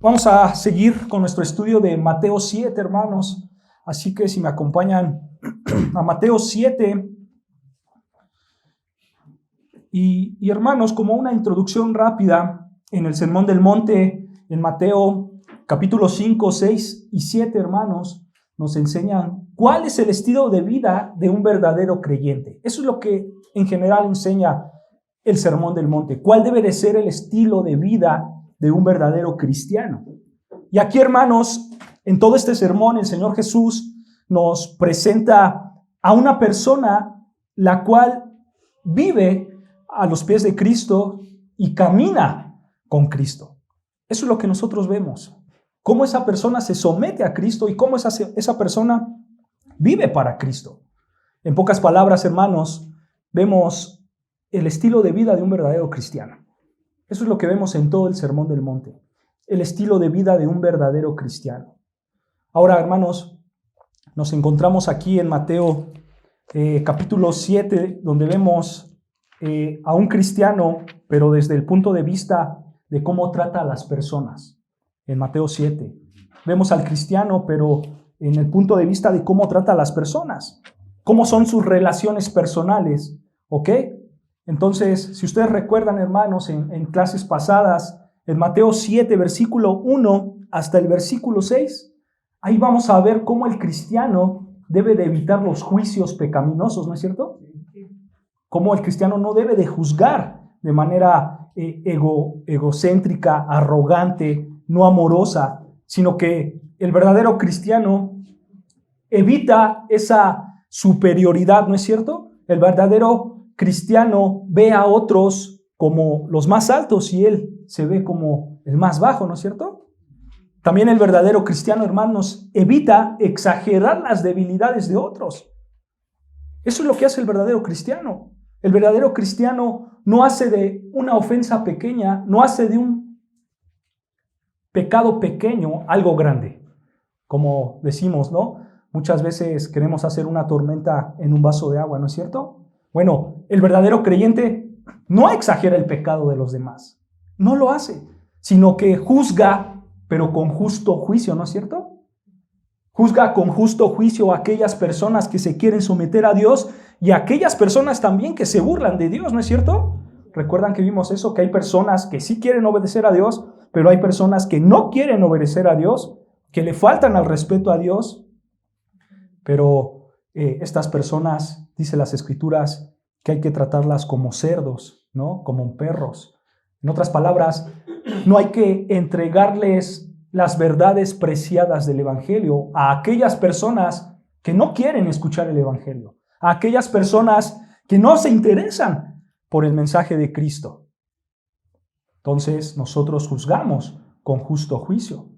Vamos a seguir con nuestro estudio de Mateo 7, hermanos. Así que si me acompañan a Mateo 7. Y hermanos, como una introducción rápida, en el Sermón del Monte, en Mateo capítulo 5, 6 y 7, hermanos, nos enseñan cuál es el estilo de vida de un verdadero creyente. Eso es lo que en general enseña el Sermón del Monte. ¿Cuál debe de ser el estilo de vida de un verdadero cristiano? Y aquí, hermanos, en todo este sermón, el Señor Jesús nos presenta a una persona la cual vive a los pies de Cristo y camina con Cristo. Eso es lo que nosotros vemos. Cómo esa persona se somete a Cristo y cómo esa persona vive para Cristo. En pocas palabras, hermanos, vemos el estilo de vida de un verdadero cristiano. Eso es lo que vemos en todo el Sermón del Monte. El estilo de vida de un verdadero cristiano. Ahora, hermanos, nos encontramos aquí en Mateo capítulo 7, donde vemos a un cristiano, pero desde el punto de vista de cómo trata a las personas. En Mateo 7 vemos al cristiano, pero en el punto de vista de cómo trata a las personas, cómo son sus relaciones personales, ¿ok? Entonces, si ustedes recuerdan, hermanos, en clases pasadas, en Mateo 7, versículo 1 hasta el versículo 6, ahí vamos a ver cómo el cristiano debe de evitar los juicios pecaminosos, ¿no es cierto? Cómo el cristiano no debe de juzgar de manera egocéntrica, arrogante, no amorosa, sino que el verdadero cristiano evita esa superioridad, ¿no es cierto? El verdadero cristiano ve a otros como los más altos y él se ve como el más bajo, ¿no es cierto? También el verdadero cristiano, hermanos, evita exagerar las debilidades de otros. Eso es lo que hace el verdadero cristiano. El verdadero cristiano no hace de una ofensa pequeña, no hace de un pecado pequeño algo grande. Como decimos, ¿no? Muchas veces queremos hacer una tormenta en un vaso de agua, ¿no es cierto? Bueno, el verdadero creyente no exagera el pecado de los demás. No lo hace, sino que juzga, pero con justo juicio, ¿no es cierto? Juzga con justo juicio a aquellas personas que se quieren someter a Dios y a aquellas personas también que se burlan de Dios, ¿no es cierto? Recuerdan que vimos eso, que hay personas que sí quieren obedecer a Dios, pero hay personas que no quieren obedecer a Dios, que le faltan al respeto a Dios. Pero estas personas, dice las Escrituras, que hay que tratarlas como cerdos, ¿no? Como perros. En otras palabras, no hay que entregarles las verdades preciadas del Evangelio a aquellas personas que no quieren escuchar el Evangelio, a aquellas personas que no se interesan por el mensaje de Cristo. Entonces, nosotros juzgamos con justo juicio.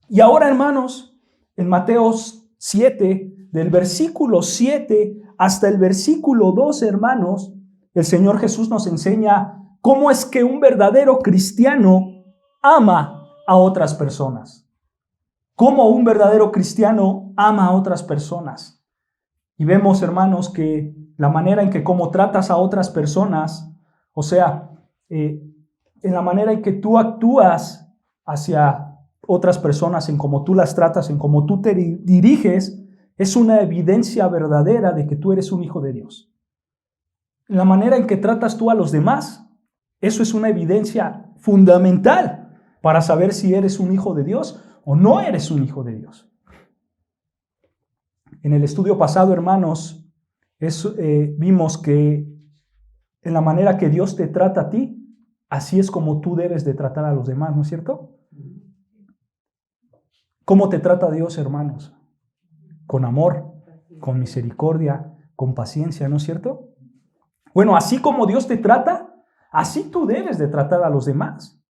Y ahora, hermanos, en Mateo 7, del versículo 7 hasta el versículo 12, hermanos, el Señor Jesús nos enseña cómo es que un verdadero cristiano ama a otras personas. Cómo un verdadero cristiano ama a otras personas. Y vemos, hermanos, que la manera en que cómo tratas a otras personas, o sea, en la manera en que tú actúas hacia otras personas, en cómo tú las tratas, en cómo tú te diriges, es una evidencia verdadera de que tú eres un hijo de Dios. La manera en que tratas tú a los demás, eso es una evidencia fundamental para saber si eres un hijo de Dios o no eres un hijo de Dios. En el estudio pasado, hermanos, vimos que en la manera que Dios te trata a ti, así es como tú debes de tratar a los demás, ¿no es cierto? ¿Cómo te trata Dios, hermanos? Con amor, con misericordia, con paciencia, ¿no es cierto? Bueno, así como Dios te trata, así tú debes de tratar a los demás.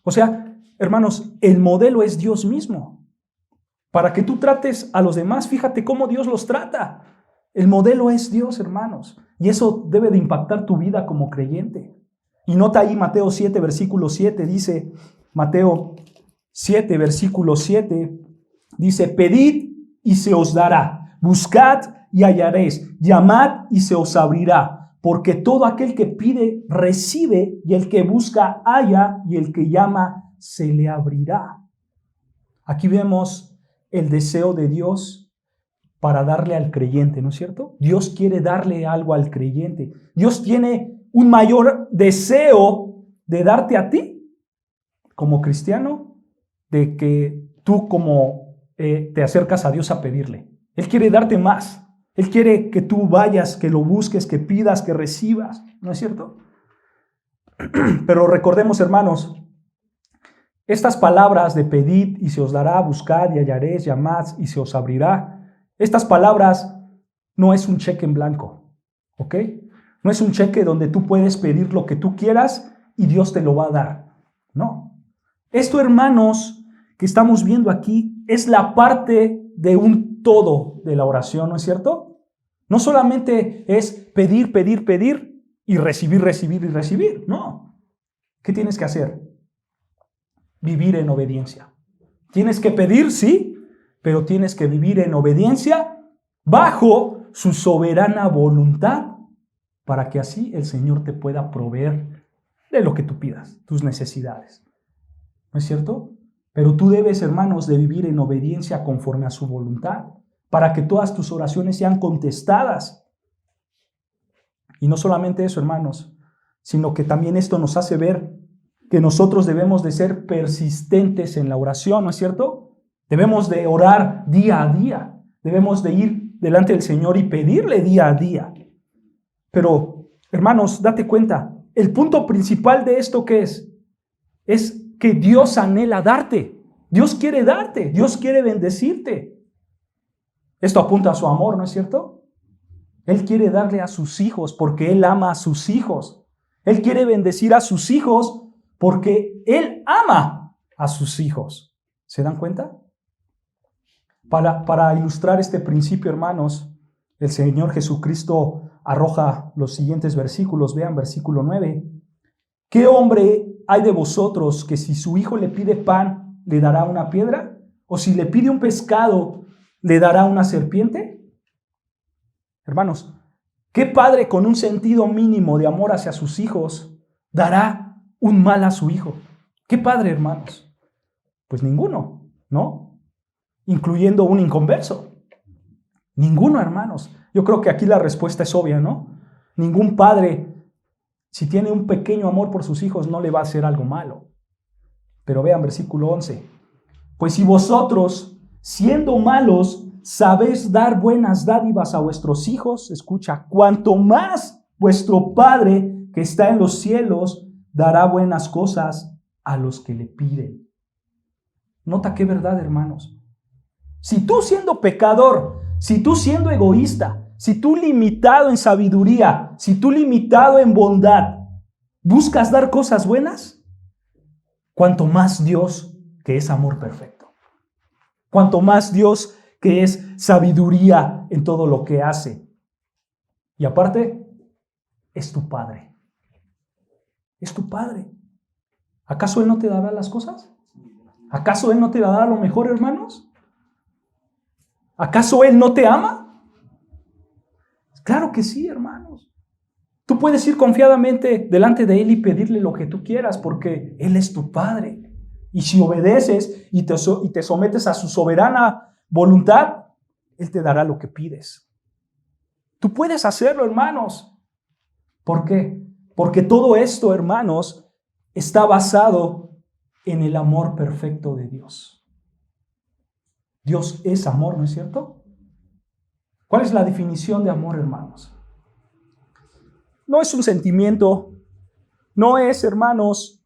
O sea, hermanos, el modelo es Dios mismo. Para que tú trates a los demás, fíjate cómo Dios los trata. El modelo es Dios, hermanos. Y eso debe de impactar tu vida como creyente. Y nota ahí Mateo 7, versículo 7, dice, Mateo 7, versículo 7, dice, pedid y se os dará, buscad y hallaréis, llamad y se os abrirá, porque todo aquel que pide recibe, y el que busca halla, y el que llama se le abrirá. Aquí vemos el deseo de Dios para darle al creyente, ¿no es cierto? Dios quiere darle algo al creyente. Dios tiene un mayor deseo de darte a ti como cristiano, de que tú como te acercas a Dios a pedirle. Él quiere darte más. Él quiere que tú vayas, que lo busques, que pidas, que recibas, ¿no es cierto? Pero recordemos, hermanos, estas palabras de pedid y se os dará, buscad y hallaréis, llamad y se os abrirá. Estas palabras no es un cheque en blanco, ¿ok? No es un cheque donde tú puedes pedir lo que tú quieras y Dios te lo va a dar. No. Esto, hermanos, que estamos viendo aquí es la parte de un todo de la oración, ¿no es cierto? No solamente es pedir, pedir, pedir y recibir, recibir y recibir. No. ¿Qué tienes que hacer? Vivir en obediencia. Tienes que pedir, sí, pero tienes que vivir en obediencia bajo su soberana voluntad para que así el Señor te pueda proveer de lo que tú pidas, tus necesidades. ¿No es cierto? Pero tú debes, hermanos, de vivir en obediencia conforme a su voluntad para que todas tus oraciones sean contestadas. Y no solamente eso, hermanos, sino que también esto nos hace ver que nosotros debemos de ser persistentes en la oración, ¿no es cierto? Debemos de orar día a día. Debemos de ir delante del Señor y pedirle día a día. Pero, hermanos, date cuenta, el punto principal de esto, ¿qué es? Es que Dios anhela darte. Dios quiere darte. Dios quiere bendecirte. Esto apunta a su amor, ¿no es cierto? Él quiere darle a sus hijos porque Él ama a sus hijos. Él quiere bendecir a sus hijos porque Él ama a sus hijos. ¿Se dan cuenta? Para ilustrar este principio, hermanos, el Señor Jesucristo arroja los siguientes versículos. Vean versículo 9. ¿Qué hombre hay de vosotros que si su hijo le pide pan, le dará una piedra? ¿O si le pide un pescado, le dará una serpiente? Hermanos, ¿qué padre con un sentido mínimo de amor hacia sus hijos dará un mal a su hijo? ¿Qué padre, hermanos? Pues ninguno, ¿no? Incluyendo un inconverso. Ninguno, hermanos. Yo creo que aquí la respuesta es obvia, ¿no? Ningún padre, si tiene un pequeño amor por sus hijos, no le va a hacer algo malo. Pero vean versículo 11. Pues si vosotros, siendo malos, sabéis dar buenas dádivas a vuestros hijos, escucha, cuanto más vuestro Padre que está en los cielos dará buenas cosas a los que le piden. Nota qué verdad, hermanos. Si tú siendo pecador, si tú siendo egoísta, si tú limitado en sabiduría, si tú limitado en bondad, buscas dar cosas buenas, cuanto más Dios que es amor perfecto. Cuanto más Dios que es sabiduría en todo lo que hace. Y aparte, es tu Padre. Es tu Padre. ¿Acaso Él no te dará las cosas? ¿Acaso Él no te dará lo mejor, hermanos? ¿Acaso Él no te ama? Claro que sí, hermanos. Tú puedes ir confiadamente delante de Él y pedirle lo que tú quieras porque Él es tu Padre. Y si obedeces y te sometes a su soberana voluntad, Él te dará lo que pides. Tú puedes hacerlo, hermanos. ¿Por qué? Porque todo esto, hermanos, está basado en el amor perfecto de Dios. Dios es amor, ¿no es cierto? ¿Cuál es la definición de amor, hermanos? No es un sentimiento, no es, hermanos,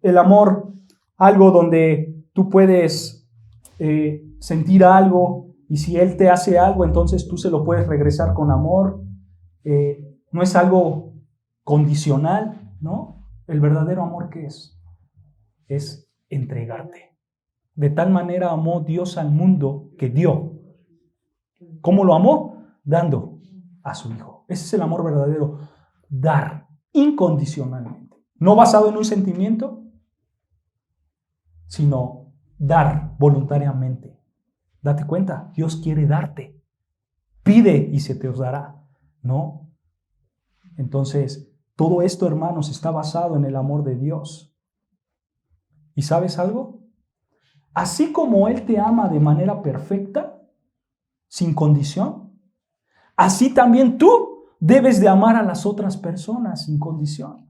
el amor algo donde tú puedes sentir algo y si Él te hace algo, entonces tú se lo puedes regresar con amor. No es algo condicional, ¿no? El verdadero amor, ¿qué es? Es entregarte. De tal manera amó Dios al mundo que dio. ¿Cómo lo amó? Dando a su Hijo. Ese es el amor verdadero. Dar incondicionalmente. No basado en un sentimiento, sino dar voluntariamente. Date cuenta, Dios quiere darte. Pide y se te os dará, ¿no? Entonces, todo esto, hermanos, está basado en el amor de Dios. ¿Y sabes algo? así como Él te ama de manera perfecta, sin condición, así también tú debes de amar a las otras personas sin condición.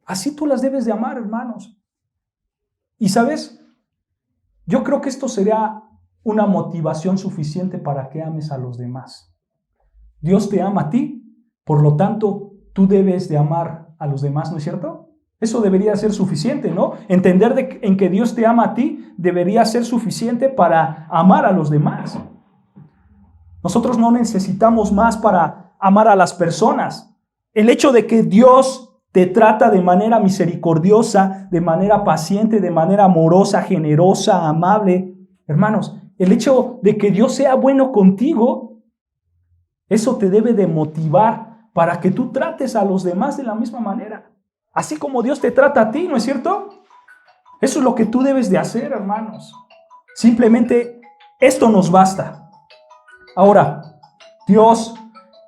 Así tú las debes de amar, hermanos. Y ¿sabes? Yo creo que esto sería una motivación suficiente para que ames a los demás. Dios te ama a ti, por lo tanto, tú debes de amar a los demás, ¿no es cierto? Eso debería ser suficiente, ¿no? Entender en que Dios te ama a ti debería ser suficiente para amar a los demás. Nosotros no necesitamos más para amar a las personas. El hecho de que Dios te trata de manera misericordiosa, de manera paciente, de manera amorosa, generosa, amable. Hermanos, el hecho de que Dios sea bueno contigo, eso te debe de motivar para que tú trates a los demás de la misma manera. Así como Dios te trata a ti, ¿no es cierto? Eso es lo que tú debes de hacer, hermanos. Simplemente esto nos basta. Ahora, Dios,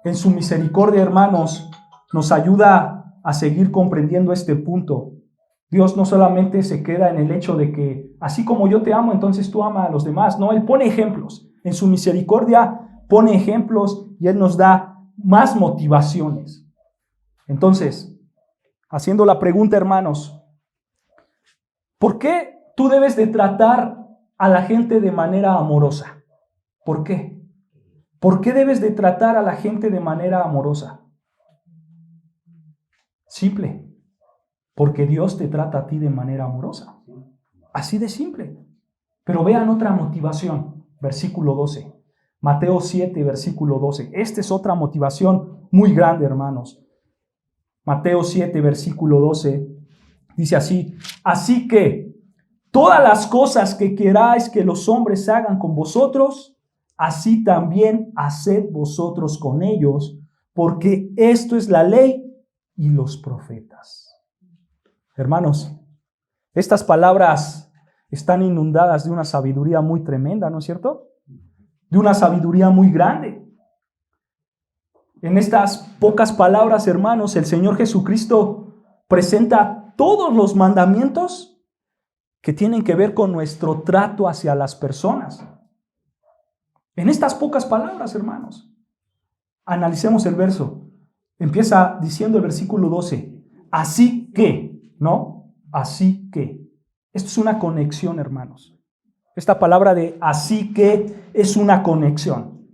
en su misericordia, hermanos, nos ayuda a seguir comprendiendo este punto. Dios no solamente se queda en el hecho de que, así como yo te amo, entonces tú ama a los demás. No, Él pone ejemplos. En su misericordia pone ejemplos y Él nos da más motivaciones. Entonces, haciendo la pregunta, hermanos, ¿por qué tú debes de tratar a la gente de manera amorosa? ¿Por qué? ¿Por qué debes de tratar a la gente de manera amorosa? Simple, porque Dios te trata a ti de manera amorosa. Así de simple. Pero vean otra motivación, versículo 12. Mateo 7, versículo 12. Esta es otra motivación muy grande, hermanos. Mateo 7, versículo 12, dice así: así que todas las cosas que queráis que los hombres hagan con vosotros, así también haced vosotros con ellos, porque esto es la ley y los profetas. Hermanos, estas palabras están inundadas de una sabiduría muy tremenda, ¿no es cierto? De una sabiduría muy grande. En estas pocas palabras, hermanos, el Señor Jesucristo presenta todos los mandamientos que tienen que ver con nuestro trato hacia las personas. En estas pocas palabras, hermanos, analicemos el verso. Empieza diciendo el versículo 12, así que, ¿no? Así que. Esto es una conexión, hermanos. Esta palabra de así que es una conexión.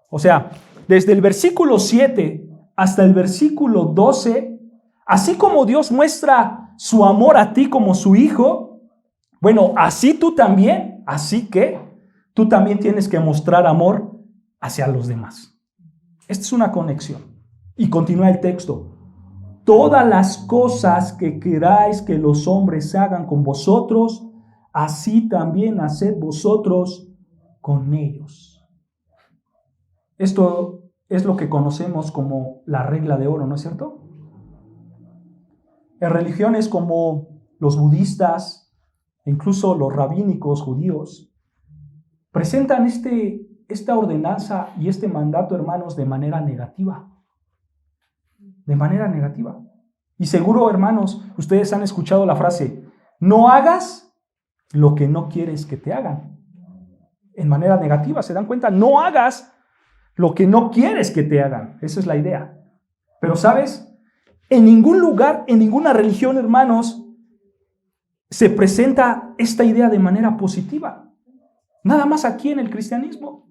O sea, desde el versículo 7 hasta el versículo 12, así como Dios muestra su amor a ti como su hijo, bueno, así tú también, así que tú también tienes que mostrar amor hacia los demás. Esta es una conexión. Y continúa el texto. Todas las cosas que queráis que los hombres hagan con vosotros, así también haced vosotros con ellos. Esto es lo que conocemos como la regla de oro, ¿no es cierto? En religiones como los budistas, incluso los rabínicos judíos, presentan esta ordenanza y este mandato, hermanos, de manera negativa. De manera negativa. Y seguro, hermanos, ustedes han escuchado la frase, no hagas lo que no quieres que te hagan. En manera negativa, ¿se dan cuenta? No hagas lo que no quieres que te hagan. Esa es la idea. Pero, ¿sabes? En ningún lugar, en ninguna religión, hermanos, se presenta esta idea de manera positiva. Nada más aquí en el cristianismo.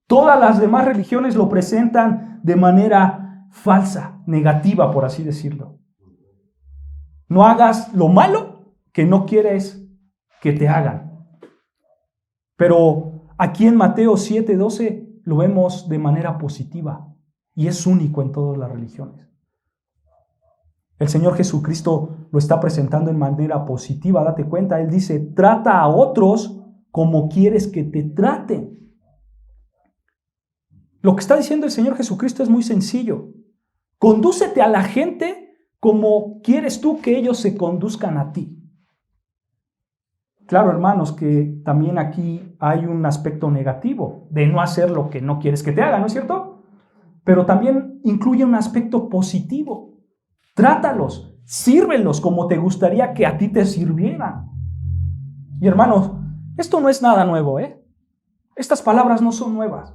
Todas las demás religiones lo presentan de manera falsa, negativa, por así decirlo. No hagas lo malo que no quieres que te hagan. Pero aquí en Mateo 7:12 lo vemos de manera positiva y es único en todas las religiones. El Señor Jesucristo lo está presentando en manera positiva, date cuenta. Él dice, trata a otros como quieres que te traten. Lo que está diciendo el Señor Jesucristo es muy sencillo. Condúcete a la gente como quieres tú que ellos se conduzcan a ti. Claro, hermanos, que también aquí hay un aspecto negativo de no hacer lo que no quieres que te hagan, ¿no es cierto? Pero también incluye un aspecto positivo. Trátalos, sírvelos como te gustaría que a ti te sirvieran. Y hermanos, esto no es nada nuevo, ¿eh? Estas palabras no son nuevas,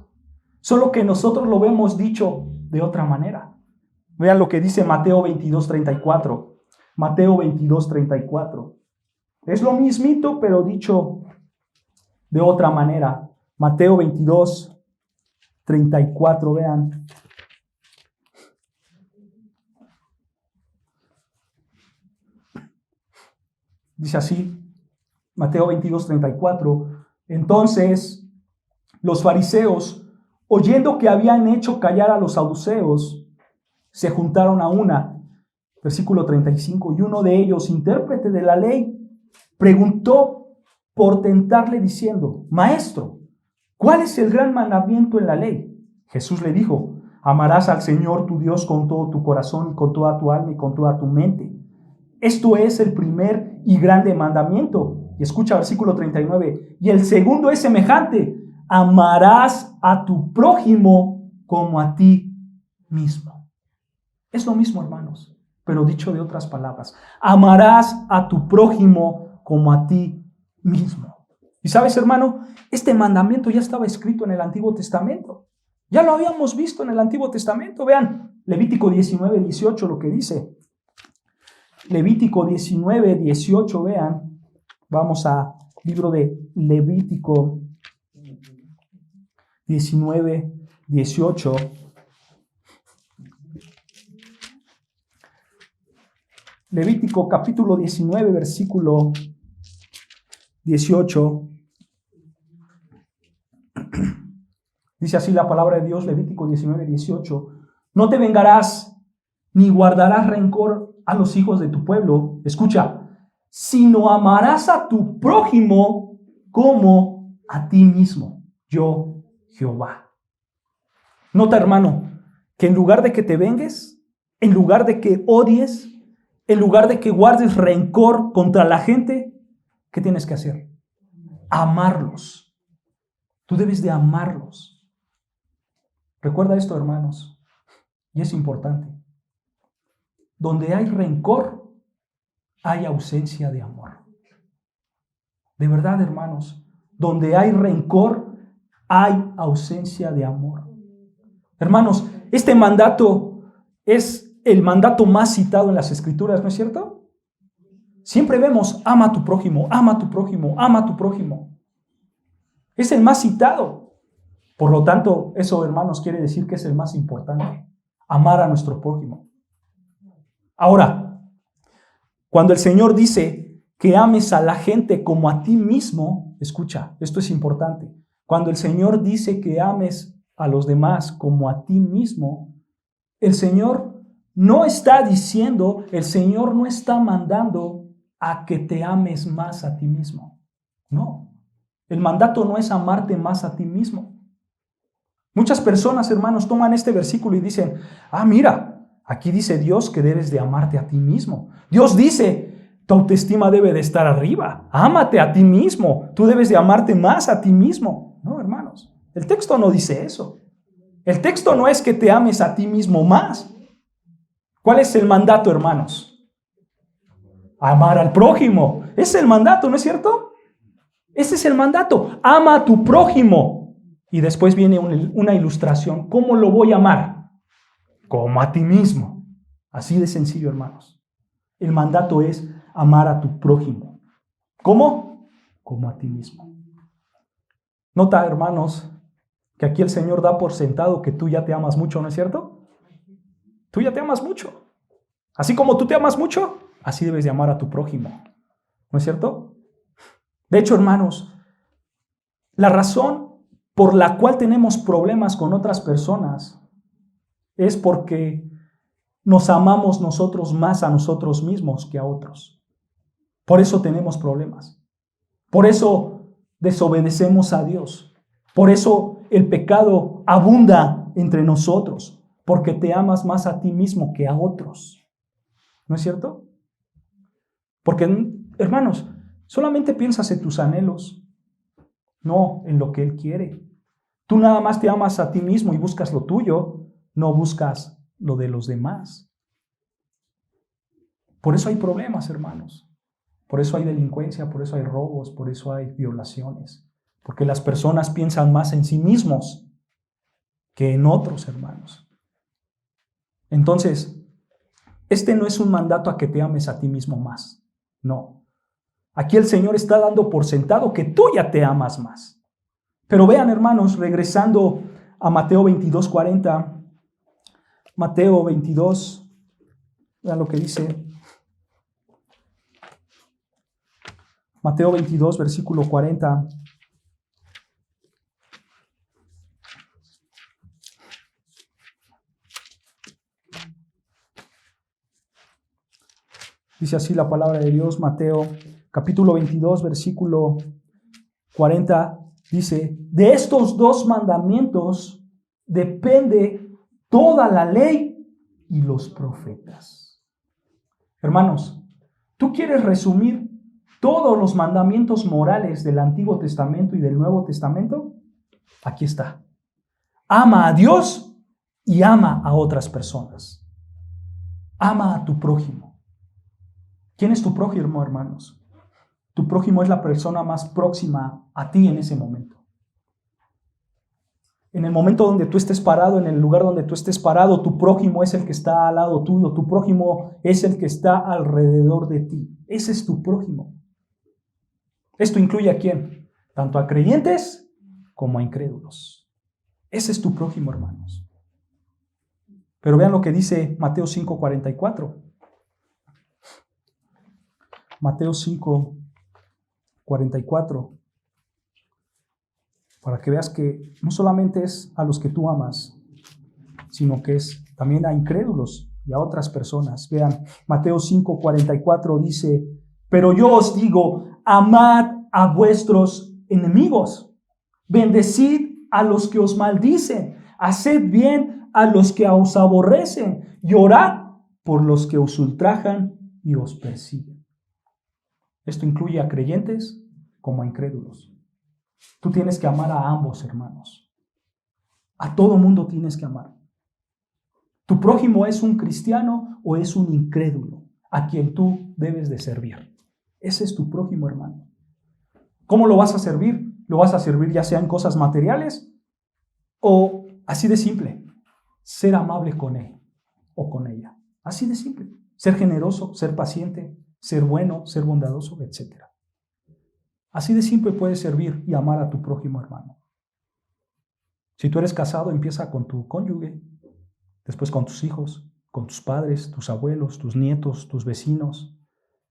solo que nosotros lo hemos dicho de otra manera. Vean lo que dice Mateo 22:34. Mateo 22:34. Es lo mismito, pero dicho de otra manera. Mateo 22:34, vean. Dice así, Mateo 22:34. Entonces, los fariseos, oyendo que habían hecho callar a los saduceos, se juntaron a una. Versículo 35. Y uno de ellos, intérprete de la ley, preguntó por tentarle diciendo: Maestro, ¿cuál es el gran mandamiento en la ley? Jesús le dijo: amarás al Señor tu Dios con todo tu corazón y con toda tu alma y con toda tu mente. Esto es el primer y grande mandamiento. Y escucha versículo 39. Y el segundo es semejante: amarás a tu prójimo como a ti mismo. Es lo mismo, hermanos, pero dicho de otras palabras. Amarás a tu prójimo como a ti mismo. Y sabes, hermano, este mandamiento ya estaba escrito en el Antiguo Testamento. Ya lo habíamos visto en el Antiguo Testamento. Vean, Levítico 19:18 lo que dice. Levítico 19:18, vean. Vamos a libro de Levítico 19:18. Levítico capítulo 19, versículo 18. Dice así la palabra de Dios, Levítico 19:18. No te vengarás ni guardarás rencor a los hijos de tu pueblo. Escucha, sino amarás a tu prójimo como a ti mismo. Yo, Jehová. Nota, hermano, que en lugar de que te vengues, en lugar de que odies, en lugar de que guardes rencor contra la gente, ¿qué tienes que hacer? Amarlos. Tú debes de amarlos. Recuerda esto, hermanos, y es importante. Donde hay rencor, hay ausencia de amor. De verdad, hermanos, donde hay rencor, hay ausencia de amor. Hermanos, este mandato es el mandato más citado en las Escrituras, ¿no es cierto? Siempre vemos: ama a tu prójimo, ama a tu prójimo, ama a tu prójimo. Es el más citado. Por lo tanto, eso, hermanos, quiere decir que es el más importante. Amar a nuestro prójimo. Ahora, cuando el Señor dice que ames a la gente como a ti mismo, escucha, esto es importante. Cuando el Señor dice que ames a los demás como a ti mismo, el Señor no está diciendo, el Señor no está mandando a que te ames más a ti mismo. No, el mandato no es amarte más a ti mismo. Muchas personas, hermanos, toman este versículo y dicen: mira, aquí dice Dios que debes de amarte a ti mismo. Dios dice, tu autoestima debe de estar arriba. Ámate a ti mismo. Tú debes de amarte más a ti mismo. No, hermanos, el texto no dice eso. El texto no es que te ames a ti mismo más. ¿Cuál es el mandato, hermanos? Amar al prójimo. Ese es el mandato, ¿no es cierto? Ese es el mandato. Ama a tu prójimo. Y después viene una ilustración. ¿Cómo lo voy a amar? Como a ti mismo. Así de sencillo, hermanos. El mandato es amar a tu prójimo. ¿Cómo? Como a ti mismo. Nota, hermanos, que aquí el Señor da por sentado que tú ya te amas mucho, ¿no es cierto? Tú ya te amas mucho. Así como tú te amas mucho, así debes de amar a tu prójimo. ¿No es cierto? De hecho, hermanos, la razón por la cual tenemos problemas con otras personas es porque nos amamos nosotros más a nosotros mismos que a otros. Por eso tenemos problemas. Por eso desobedecemos a Dios. Por eso el pecado abunda entre nosotros, porque te amas más a ti mismo que a otros. ¿No es cierto? Porque, hermanos, solamente piensas en tus anhelos, no en lo que Él quiere. Tú nada más te amas a ti mismo y buscas lo tuyo, no buscas lo de los demás. Por eso hay problemas, hermanos. Por eso hay delincuencia, por eso hay robos, por eso hay violaciones. Porque las personas piensan más en sí mismos que en otros, hermanos. Entonces, este no es un mandato a que te ames a ti mismo más. No. Aquí el Señor está dando por sentado que tú ya te amas más. Pero vean, hermanos, regresando a Mateo 22:40. Mateo 22, vean lo que dice. Mateo 22, versículo 40. Dice así la palabra de Dios, Mateo capítulo 22, versículo 40. Dice, de estos dos mandamientos depende toda la ley y los profetas. Hermanos, ¿tú quieres resumir todos los mandamientos morales del Antiguo Testamento y del Nuevo Testamento? Aquí está. Ama a Dios y ama a otras personas. Ama a tu prójimo. ¿Quién es tu prójimo, hermanos? Tu prójimo es la persona más próxima a ti en ese momento. En el momento donde tú estés parado, en el lugar donde tú estés parado, tu prójimo es el que está al lado tuyo. Tu prójimo es el que está alrededor de ti. Ese es tu prójimo. Esto incluye ¿a quién? Tanto a creyentes como a incrédulos. Ese es tu prójimo, hermanos. Pero vean lo que dice Mateo 5:44. Mateo 5:44. Para que veas que no solamente es a los que tú amas, sino que es también a incrédulos y a otras personas. Vean, Mateo 5:44 dice, pero yo os digo, amad a vuestros enemigos, bendecid a los que os maldicen, haced bien a los que os aborrecen y orad por los que os ultrajan y os persiguen. Esto incluye a creyentes como a incrédulos. Tú tienes que amar a ambos, hermanos. A todo mundo tienes que amar. ¿Tu prójimo es un cristiano o es un incrédulo a quien tú debes de servir? Ese es tu prójimo, hermano. ¿Cómo lo vas a servir? ¿Lo vas a servir ya sea en cosas materiales o así de simple? Ser amable con él o con ella. Así de simple. Ser generoso, ser paciente, ser bueno, ser bondadoso, etc. Así de simple puedes servir y amar a tu prójimo, hermano. Si tú eres casado, empieza con tu cónyuge, después con tus hijos, con tus padres, tus abuelos, tus nietos, tus vecinos.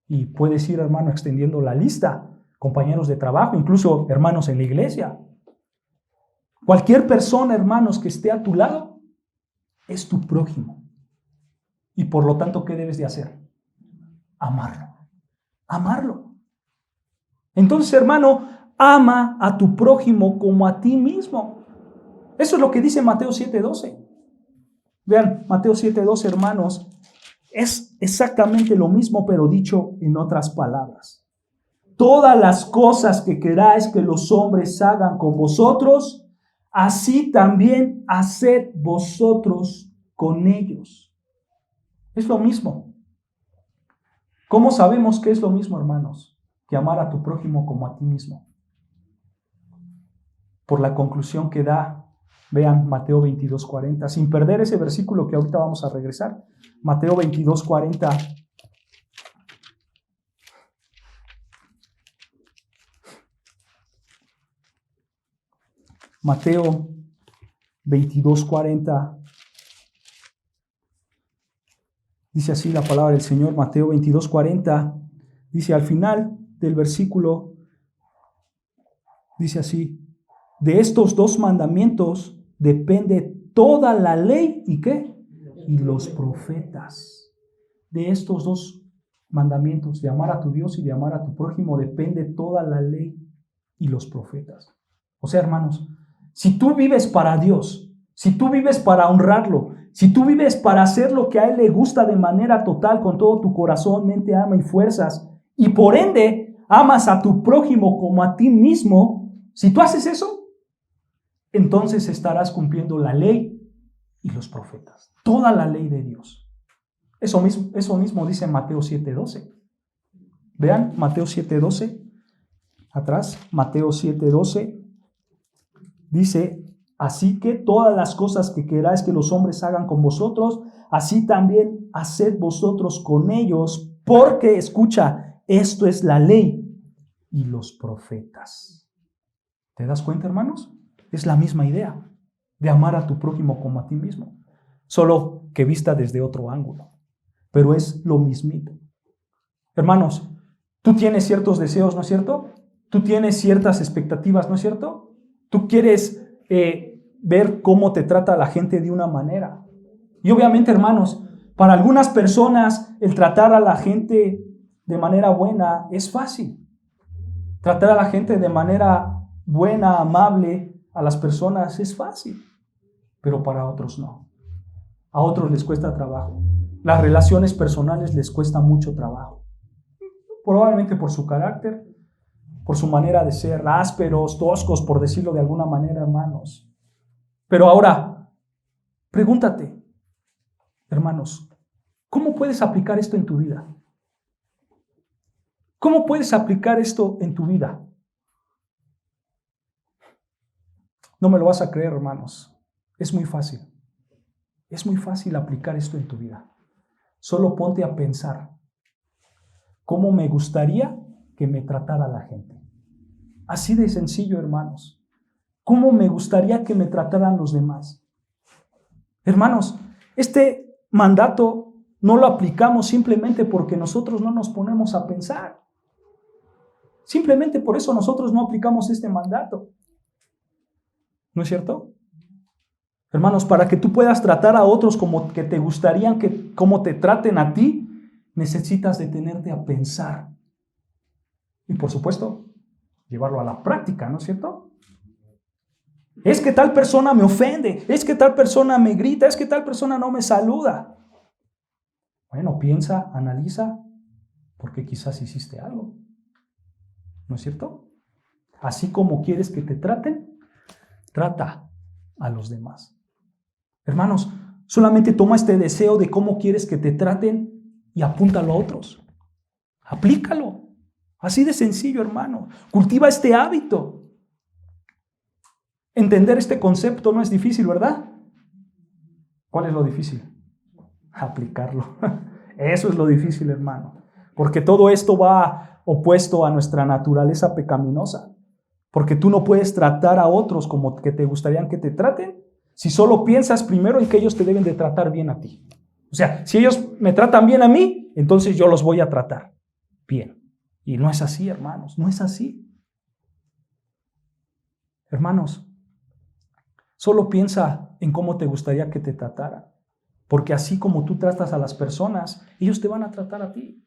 Y puedes ir, hermano, extendiendo la lista. Compañeros de trabajo, incluso hermanos en la iglesia. Cualquier persona, hermanos, que esté a tu lado, es tu prójimo. Y por lo tanto, ¿qué debes de hacer? Amarlo. Amarlo. Entonces, hermano, ama a tu prójimo como a ti mismo. Eso es lo que dice Mateo 7:12. Vean, Mateo 7:12, hermanos, es exactamente lo mismo, pero dicho en otras palabras. Todas las cosas que queráis que los hombres hagan con vosotros, así también haced vosotros con ellos. Es lo mismo. ¿Cómo sabemos que es lo mismo, hermanos? Que amar a tu prójimo como a ti mismo. Por la conclusión que da, vean Mateo 22:40, sin perder ese versículo que ahorita vamos a regresar. Mateo 22:40. Mateo 22:40. Dice así la palabra del Señor, Mateo 22:40. Dice al final del versículo, dice así, de estos dos mandamientos depende toda la ley, ¿y qué? Y los profetas. De estos dos mandamientos, de amar a tu Dios y de amar a tu prójimo, depende toda la ley y los profetas. O sea, hermanos, si tú vives para Dios, si tú vives para honrarlo, si tú vives para hacer lo que a Él le gusta de manera total, con todo tu corazón, mente, alma y fuerzas, y por ende amas a tu prójimo como a ti mismo, si tú haces eso, entonces estarás cumpliendo la ley y los profetas, toda la ley de Dios. Eso mismo dice Mateo 7:12. Vean Mateo 7:12. Atrás, Mateo 7:12. Dice, así que todas las cosas que queráis que los hombres hagan con vosotros, así también haced vosotros con ellos, porque, escucha, esto es la ley y los profetas. ¿Te das cuenta, hermanos? Es la misma idea de amar a tu prójimo como a ti mismo, solo que vista desde otro ángulo, pero es lo mismito. Hermanos, tú tienes ciertos deseos, ¿no es cierto? Tú tienes ciertas expectativas, ¿no es cierto? Tú quieres ver cómo te trata la gente de una manera. Y obviamente, hermanos, para algunas personas el tratar a la gente de manera buena es fácil. Tratar a la gente de manera buena, amable, a las personas es fácil. Pero para otros no. A otros les cuesta trabajo. Las relaciones personales les cuesta mucho trabajo. Probablemente por su carácter, por su manera de ser, ásperos, toscos, por decirlo de alguna manera, hermanos. Pero ahora, pregúntate, hermanos, ¿cómo puedes aplicar esto en tu vida? ¿Cómo puedes aplicar esto en tu vida? No me lo vas a creer, hermanos. Es muy fácil. Es muy fácil aplicar esto en tu vida. Solo ponte a pensar, ¿cómo me gustaría que me tratara la gente? Así de sencillo, hermanos. ¿Cómo me gustaría que me trataran los demás? Hermanos, este mandato no lo aplicamos simplemente porque nosotros no nos ponemos a pensar. Simplemente por eso nosotros no aplicamos este mandato. ¿No es cierto? Hermanos, para que tú puedas tratar a otros como que te gustaría como te traten a ti, necesitas detenerte a pensar. Y por supuesto, llevarlo a la práctica, ¿no es cierto? Es que tal persona me ofende, es que tal persona me grita, es que tal persona no me saluda. Bueno, piensa, analiza, porque quizás hiciste algo. ¿No es cierto? Así como quieres que te traten, trata a los demás. Hermanos, solamente toma este deseo de cómo quieres que te traten y apúntalo a otros. Aplícalo. Así de sencillo, hermano. Cultiva este hábito. Entender este concepto no es difícil, ¿verdad? ¿Cuál es lo difícil? Aplicarlo. Eso es lo difícil, hermano. Porque todo esto va opuesto a nuestra naturaleza pecaminosa. Porque tú no puedes tratar a otros como que te gustarían que te traten si solo piensas primero en que ellos te deben de tratar bien a ti. O sea, si ellos me tratan bien a mí, entonces yo los voy a tratar bien. Y no es así, hermanos, no es así. Hermanos, solo piensa en cómo te gustaría que te trataran. Porque así como tú tratas a las personas, ellos te van a tratar a ti.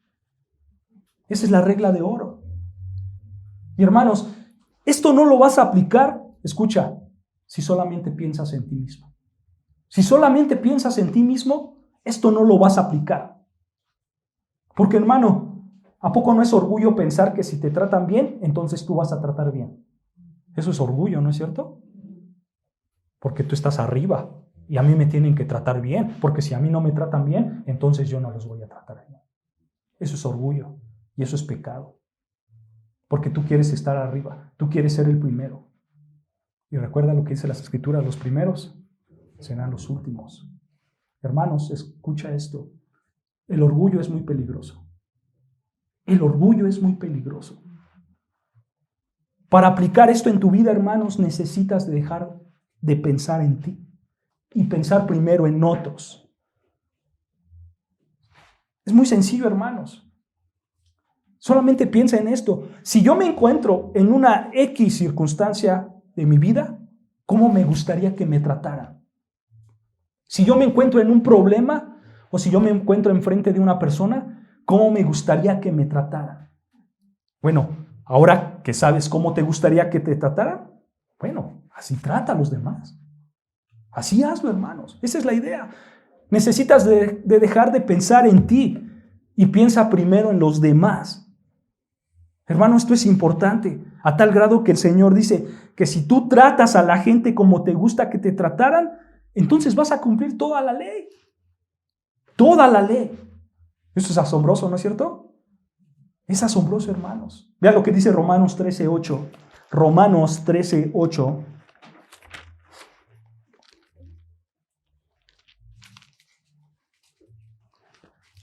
Esa es la regla de oro. Y hermanos, esto no lo vas a aplicar, escucha, si solamente piensas en ti mismo. Si solamente piensas en ti mismo, esto no lo vas a aplicar. Porque, hermano, ¿a poco no es orgullo pensar que si te tratan bien, entonces tú vas a tratar bien? Eso es orgullo, ¿no es cierto? Porque tú estás arriba y a mí me tienen que tratar bien, porque si a mí no me tratan bien, entonces yo no los voy a tratar bien. Eso es orgullo y eso es pecado. Porque tú quieres estar arriba, tú quieres ser el primero. Y recuerda lo que dice las Escrituras, los primeros serán los últimos. Hermanos, escucha esto. El orgullo es muy peligroso. El orgullo es muy peligroso. Para aplicar esto en tu vida, hermanos, necesitas dejar de pensar en ti y pensar primero en otros. Es muy sencillo, hermanos. Solamente piensa en esto. Si yo me encuentro en una X circunstancia de mi vida, ¿cómo me gustaría que me trataran? Si yo me encuentro en un problema o si yo me encuentro enfrente de una persona, ¿cómo me gustaría que me trataran? Bueno, ahora que sabes cómo te gustaría que te trataran, bueno, así trata a los demás. Así hazlo, hermanos. Esa es la idea. Necesitas de dejar de pensar en ti y piensa primero en los demás. Hermano, esto es importante, a tal grado que el Señor dice que si tú tratas a la gente como te gusta que te trataran, entonces vas a cumplir toda la ley. Toda la ley. Eso es asombroso, ¿no es cierto? Es asombroso, hermanos. Vean lo que dice Romanos 13:8. Romanos 13:8.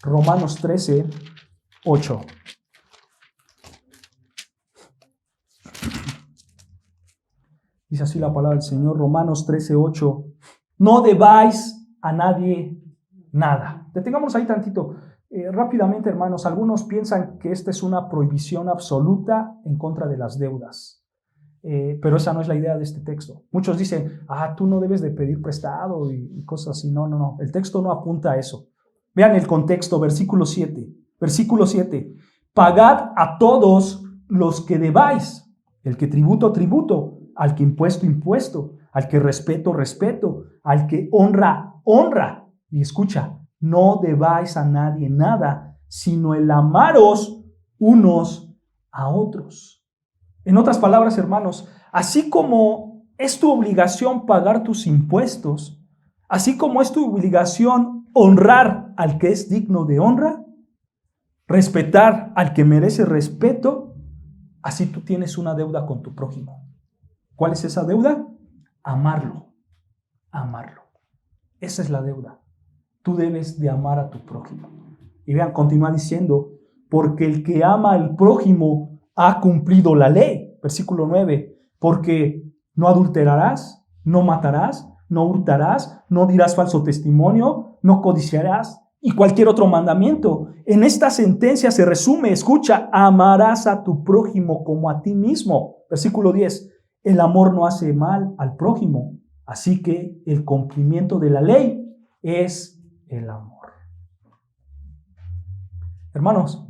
Romanos 13:8. Dice así la palabra del Señor, Romanos 13:8. No debáis a nadie nada. Detengamos ahí tantito. Rápidamente, hermanos, algunos piensan que esta es una prohibición absoluta en contra de las deudas. Pero esa no es la idea de este texto. Muchos dicen, tú no debes de pedir prestado y cosas así. No. El texto no apunta a eso. Vean el contexto, versículo 7. Versículo 7. Pagad a todos los que debáis. El que tributo, tributo. Al que impuesto, impuesto. Al que respeto, respeto. Al que honra, honra. Y escucha, no debáis a nadie nada, sino el amaros unos a otros. En otras palabras, hermanos, así como es tu obligación pagar tus impuestos, así como es tu obligación honrar al que es digno de honra, respetar al que merece respeto, así tú tienes una deuda con tu prójimo. ¿Cuál es esa deuda? Amarlo. Amarlo. Esa es la deuda. Tú debes de amar a tu prójimo. Y vean, continúa diciendo, porque el que ama al prójimo ha cumplido la ley. Versículo 9, porque no adulterarás, no matarás, no hurtarás, no dirás falso testimonio, no codiciarás y cualquier otro mandamiento. En esta sentencia se resume, escucha, amarás a tu prójimo como a ti mismo. Versículo 10, el amor no hace mal al prójimo, así que el cumplimiento de la ley es el amor. Hermanos,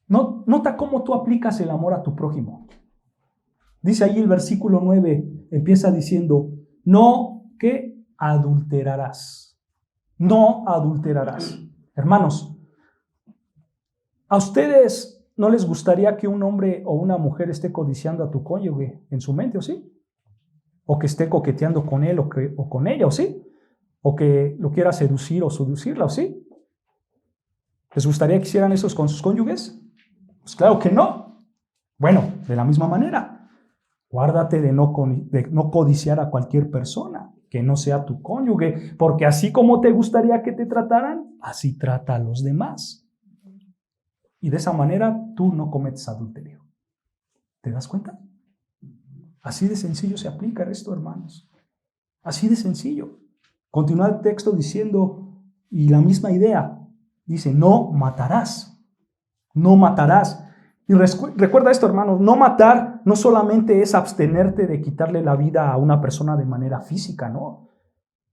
nota cómo tú aplicas el amor a tu prójimo. Dice ahí el versículo 9, empieza diciendo, no que adulterarás. No adulterarás. Hermanos, ¿a ustedes no les gustaría que un hombre o una mujer esté codiciando a tu cónyuge en su mente, o sí? O que esté coqueteando con él o con ella, o sí? O que lo quiera seducir o seducirla, ¿o sí? ¿Les gustaría que hicieran eso con sus cónyuges? Pues claro que no. Bueno, de la misma manera, guárdate de no codiciar a cualquier persona que no sea tu cónyuge, porque así como te gustaría que te trataran, así trata a los demás. Y de esa manera tú no cometes adulterio. ¿Te das cuenta? Así de sencillo se aplica esto, hermanos. Así de sencillo. Continúa el texto diciendo, y la misma idea, dice, no matarás, no matarás. Y recuerda esto, hermanos, no matar no solamente es abstenerte de quitarle la vida a una persona de manera física, ¿no?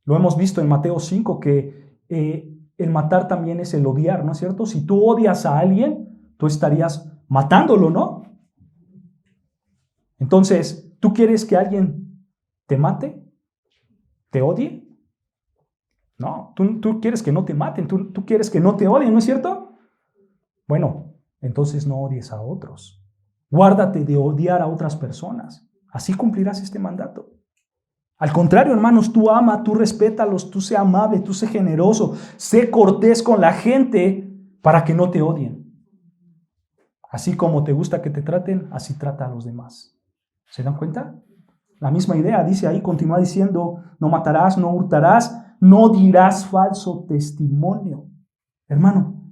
Lo hemos visto en Mateo 5, que el matar también es el odiar, ¿no es cierto? Si tú odias a alguien, tú estarías matándolo, ¿no? Entonces, ¿tú quieres que alguien te mate? ¿Te odie? No, tú quieres que no te maten, tú quieres que no te odien, ¿no es cierto? Bueno, entonces no odies a otros. Guárdate de odiar a otras personas. Así cumplirás este mandato. Al contrario, hermanos, tú ama, tú respétalos, tú sé amable, tú sé generoso, sé cortés con la gente para que no te odien. Así como te gusta que te traten, así trata a los demás. ¿Se dan cuenta? La misma idea, dice ahí, continúa diciendo, no matarás, no hurtarás, no dirás falso testimonio. Hermano,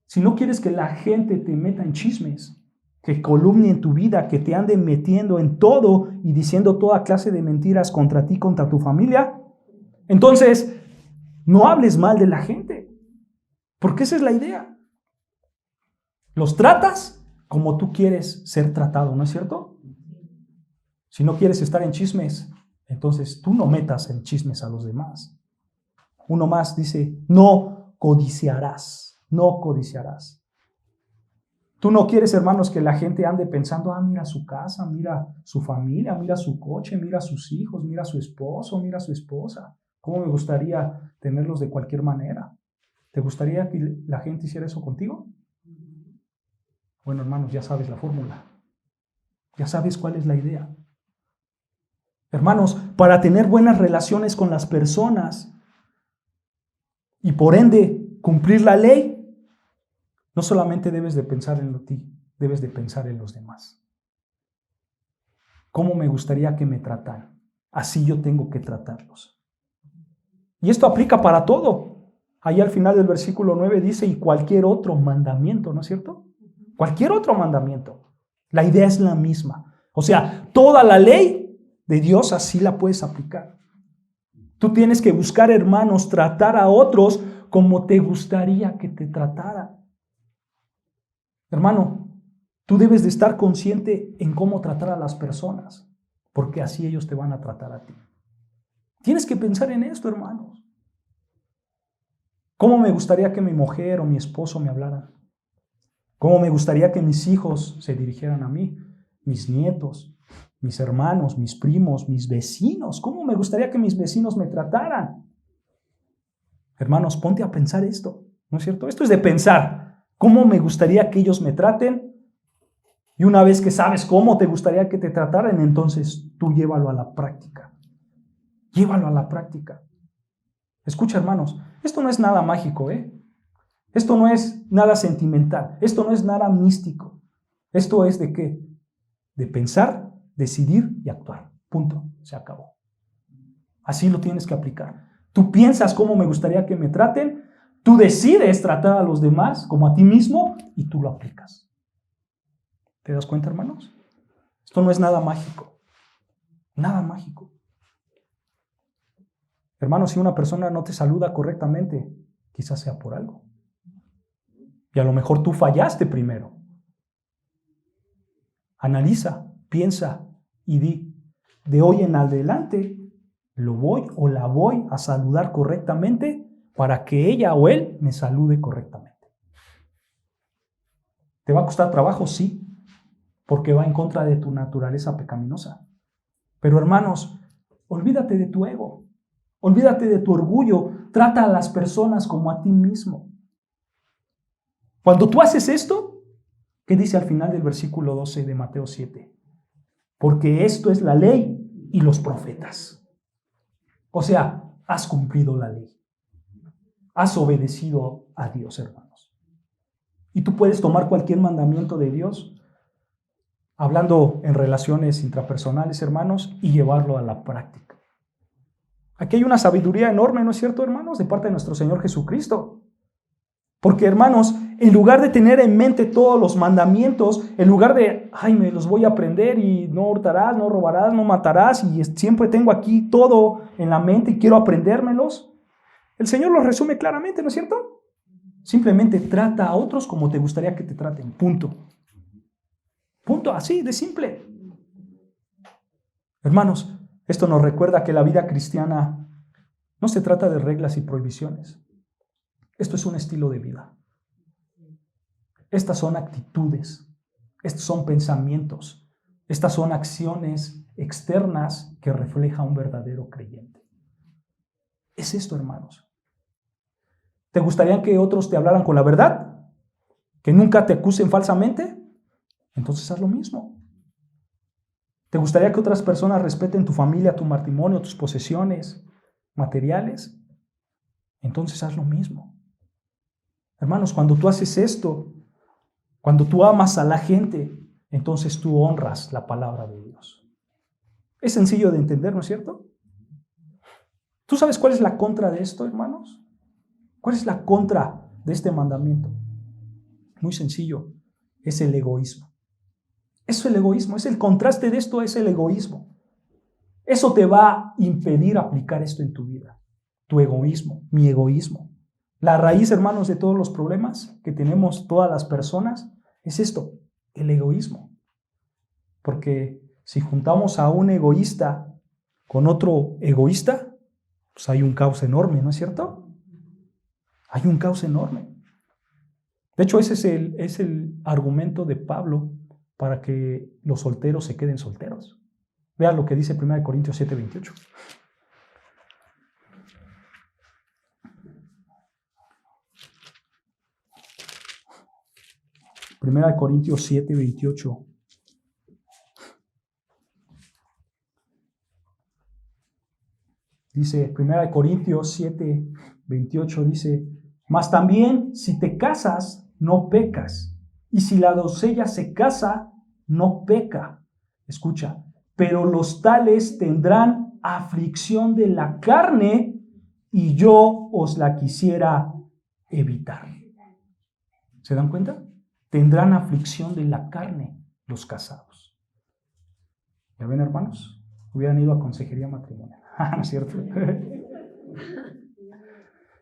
si no quieres que la gente te meta en chismes, que calumnie en tu vida, que te anden metiendo en todo y diciendo toda clase de mentiras contra ti, contra tu familia, entonces no hables mal de la gente, porque esa es la idea. Los tratas como tú quieres ser tratado, ¿no es cierto? Si no quieres estar en chismes, entonces tú no metas en chismes a los demás. Uno más dice, no codiciarás, no codiciarás. Tú no quieres, hermanos, que la gente ande pensando, mira su casa, mira su familia, mira su coche, mira sus hijos, mira su esposo, mira su esposa. ¿Cómo me gustaría tenerlos de cualquier manera? ¿Te gustaría que la gente hiciera eso contigo? Bueno, hermanos, ya sabes la fórmula. Ya sabes cuál es la idea. Hermanos, para tener buenas relaciones con las personas y por ende cumplir la ley, no solamente debes de pensar en ti, debes de pensar en los demás. ¿Cómo me gustaría que me trataran? Así yo tengo que tratarlos. Y esto aplica para todo. Ahí al final del versículo 9 dice, y cualquier otro mandamiento, ¿no es cierto? Cualquier otro mandamiento. La idea es la misma. O sea, toda la ley de Dios así la puedes aplicar. Tú tienes que buscar, hermanos, tratar a otros como te gustaría que te trataran. Hermano, tú debes de estar consciente en cómo tratar a las personas, porque así ellos te van a tratar a ti. Tienes que pensar en esto, hermanos. ¿Cómo me gustaría que mi mujer o mi esposo me hablaran? ¿Cómo me gustaría que mis hijos se dirigieran a mí? Mis nietos, mis hermanos, mis primos, mis vecinos. ¿Cómo me gustaría que mis vecinos me trataran? Hermanos, ponte a pensar esto, ¿no es cierto? Esto es de pensar. ¿Cómo me gustaría que ellos me traten? Y una vez que sabes cómo te gustaría que te trataran, entonces tú llévalo a la práctica. Llévalo a la práctica. Escucha, hermanos, esto no es nada mágico, ¿eh? Esto no es nada sentimental. Esto no es nada místico. Esto es de qué? De pensar, decidir y actuar. Punto. Se acabó. Así lo tienes que aplicar. Tú piensas cómo me gustaría que me traten, tú decides tratar a los demás como a ti mismo y tú lo aplicas. ¿Te das cuenta, hermanos? Esto no es nada mágico. Nada mágico. Hermanos, si una persona no te saluda correctamente, quizás sea por algo. Y a lo mejor tú fallaste primero. Analiza, piensa y di, de hoy en adelante, lo voy o la voy a saludar correctamente para que ella o él me salude correctamente. ¿Te va a costar trabajo? Sí, porque va en contra de tu naturaleza pecaminosa. Pero hermanos, olvídate de tu ego, olvídate de tu orgullo, trata a las personas como a ti mismo. Cuando tú haces esto, ¿qué dice al final del versículo 12 de Mateo 7? Porque esto es la ley y los profetas. O sea, has cumplido la ley. Has obedecido a Dios, hermanos. Y tú puedes tomar cualquier mandamiento de Dios, hablando en relaciones intrapersonales, hermanos, y llevarlo a la práctica. Aquí hay una sabiduría enorme, ¿no es cierto, hermanos? De parte de nuestro Señor Jesucristo. Porque, hermanos, en lugar de tener en mente todos los mandamientos, en lugar de, ay, me los voy a aprender y no hurtarás, no robarás, no matarás, y siempre tengo aquí todo en la mente y quiero aprendérmelos, el Señor los resume claramente, ¿no es cierto? Simplemente trata a otros como te gustaría que te traten, punto. Punto, así de simple. Hermanos, esto nos recuerda que la vida cristiana no se trata de reglas y prohibiciones. Esto es un estilo de vida. Estas son actitudes, estos son pensamientos, estas son acciones externas que refleja un verdadero creyente. Es esto, hermanos. ¿Te gustaría que otros te hablaran con la verdad? ¿Que nunca te acusen falsamente? Entonces haz lo mismo. ¿Te gustaría que otras personas respeten tu familia, tu matrimonio, tus posesiones materiales? Entonces haz lo mismo. Hermanos, cuando tú haces esto, cuando tú amas a la gente, entonces tú honras la palabra de Dios. Es sencillo de entender, ¿no es cierto? ¿Tú sabes cuál es la contra de esto, hermanos? ¿Cuál es la contra de este mandamiento? Muy sencillo, es el egoísmo. Eso es el egoísmo, es el contraste de esto, es el egoísmo. Eso te va a impedir aplicar esto en tu vida. Tu egoísmo, mi egoísmo. La raíz, hermanos, de todos los problemas que tenemos todas las personas es esto, el egoísmo. Porque si juntamos a un egoísta con otro egoísta, pues hay un caos enorme, ¿no es cierto? Hay un caos enorme. De hecho, ese es el argumento de Pablo para que los solteros se queden solteros. Vean lo que dice 1 Corintios 7:28. 1 Corintios 7:28. Dice, 1 Corintios 7:28 dice, mas también si te casas, no pecas. Y si la doncella se casa, no peca. Escucha, pero los tales tendrán aflicción de la carne y yo os la quisiera evitar. ¿Se dan cuenta? Tendrán aflicción de la carne los casados. ¿Ya ven, hermanos? Hubieran ido a consejería matrimonial. ¿No es cierto?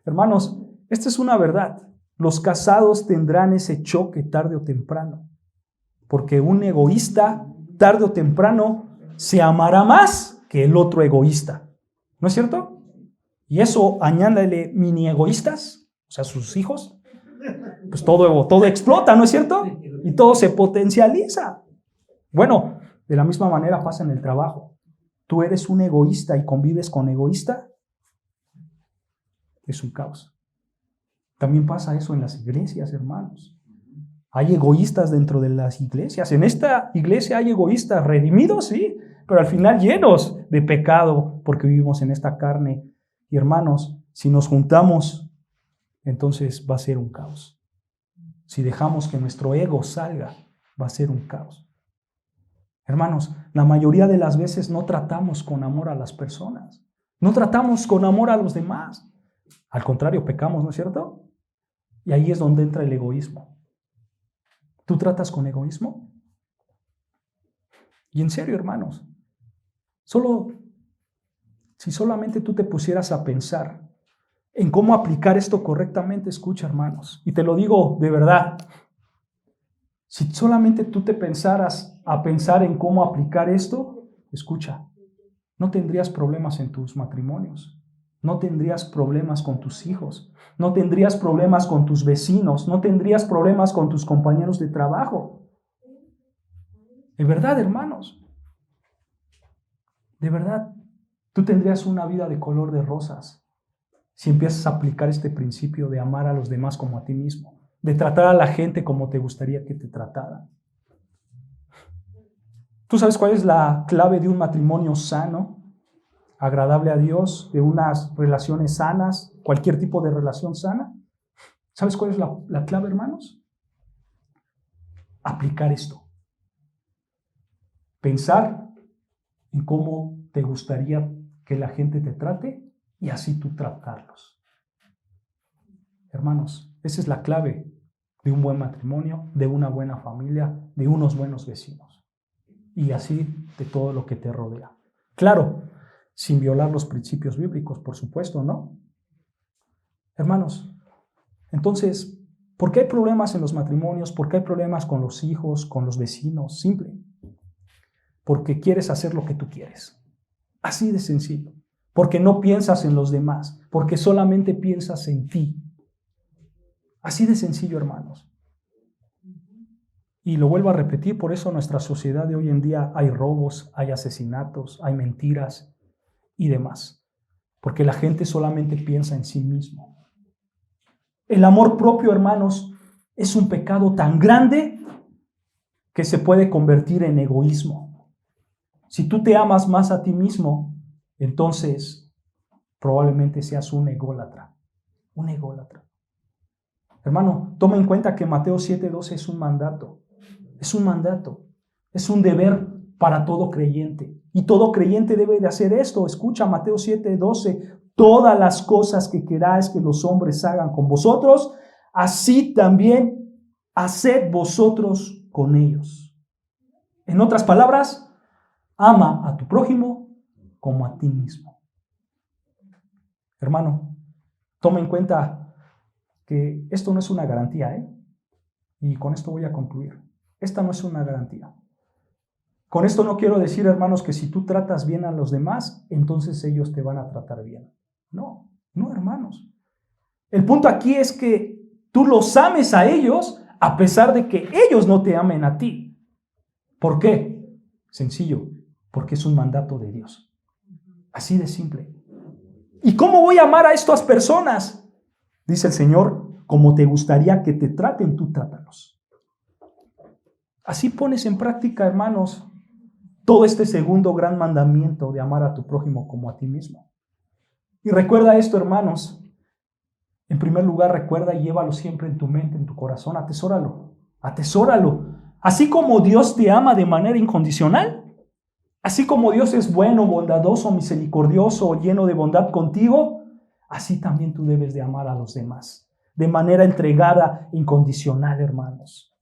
Hermanos, esta es una verdad. Los casados tendrán ese choque tarde o temprano. Porque un egoísta, tarde o temprano, se amará más que el otro egoísta. ¿No es cierto? Y eso, añádale mini egoístas, o sea, sus hijos, pues todo explota, ¿no es cierto? Y todo se potencializa. Bueno, de la misma manera pasa en el trabajo. Tú eres un egoísta y convives con egoísta, es un caos. También pasa eso en las iglesias, hermanos. Hay egoístas dentro de las iglesias. En esta iglesia hay egoístas redimidos, sí, pero al final llenos de pecado porque vivimos en esta carne. Y hermanos, si nos juntamos, entonces va a ser un caos. Si dejamos que nuestro ego salga, va a ser un caos. Hermanos, la mayoría de las veces no tratamos con amor a las personas. No tratamos con amor a los demás. Al contrario, pecamos, ¿no es cierto? Y ahí es donde entra el egoísmo. ¿Tú tratas con egoísmo? Y en serio, hermanos, si solamente tú te pusieras a pensar en cómo aplicar esto correctamente, escucha, hermanos, y te lo digo de verdad, si solamente tú te pensaras a pensar en cómo aplicar esto, escucha, no tendrías problemas en tus matrimonios, no tendrías problemas con tus hijos, no tendrías problemas con tus vecinos, no tendrías problemas con tus compañeros de trabajo. De verdad, hermanos, de verdad, tú tendrías una vida de color de rosas si empiezas a aplicar este principio de amar a los demás como a ti mismo, de tratar a la gente como te gustaría que te trataran. ¿Tú sabes cuál es la clave de un matrimonio sano, agradable a Dios, de unas relaciones sanas, cualquier tipo de relación sana? ¿Sabes cuál es la clave, hermanos? Aplicar esto. Pensar en cómo te gustaría que la gente te trate y así tú tratarlos. Hermanos, esa es la clave de un buen matrimonio, de una buena familia, de unos buenos vecinos. Y así de todo lo que te rodea. Claro, sin violar los principios bíblicos, por supuesto, ¿no? Hermanos, entonces, ¿por qué hay problemas en los matrimonios? ¿Por qué hay problemas con los hijos, con los vecinos? Simple. Porque quieres hacer lo que tú quieres. Así de sencillo. Porque no piensas en los demás, porque solamente piensas en ti. Así de sencillo, hermanos. Y lo vuelvo a repetir, por eso en nuestra sociedad de hoy en día hay robos, hay asesinatos, hay mentiras y demás. Porque la gente solamente piensa en sí mismo. El amor propio, hermanos, es un pecado tan grande que se puede convertir en egoísmo. Si tú te amas más a ti mismo, entonces probablemente seas un ególatra. Un ególatra. Hermano, toma en cuenta que Mateo 7:12 es un mandato. Es un mandato. Es un deber para todo creyente. Y todo creyente debe de hacer esto. Escucha Mateo 7:12. Todas las cosas que queráis que los hombres hagan con vosotros, así también haced vosotros con ellos. En otras palabras, ama a tu prójimo como a ti mismo. Hermano, toma en cuenta que esto no es una garantía, y con esto voy a concluir. Esta no es una garantía. Con esto no quiero decir, hermanos, que si tú tratas bien a los demás, entonces ellos te van a tratar bien. No, hermanos. El punto aquí es que tú los ames a ellos a pesar de que ellos no te amen a ti. ¿Por qué? Sencillo, porque es un mandato de Dios. Así de simple. ¿Y cómo voy a amar a estas personas? Dice el Señor, como te gustaría que te traten, tú trátalos. Así pones en práctica, hermanos, todo este segundo gran mandamiento de amar a tu prójimo como a ti mismo. Y recuerda esto, hermanos, En primer lugar, recuerda y llévalo siempre en tu mente, en tu corazón. Atesóralo, atesóralo. Así como Dios te ama de manera incondicional, así como Dios es bueno, bondadoso, misericordioso, lleno de bondad contigo, así también tú debes de amar a los demás, de manera entregada, incondicional, hermanos.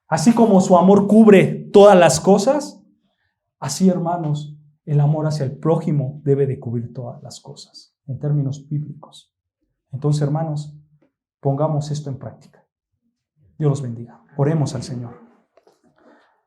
Así como su amor cubre todas las cosas, así, hermanos, el amor hacia el prójimo debe de cubrir todas las cosas, en términos bíblicos. Entonces, hermanos, pongamos esto en práctica. Dios los bendiga. Oremos al Señor.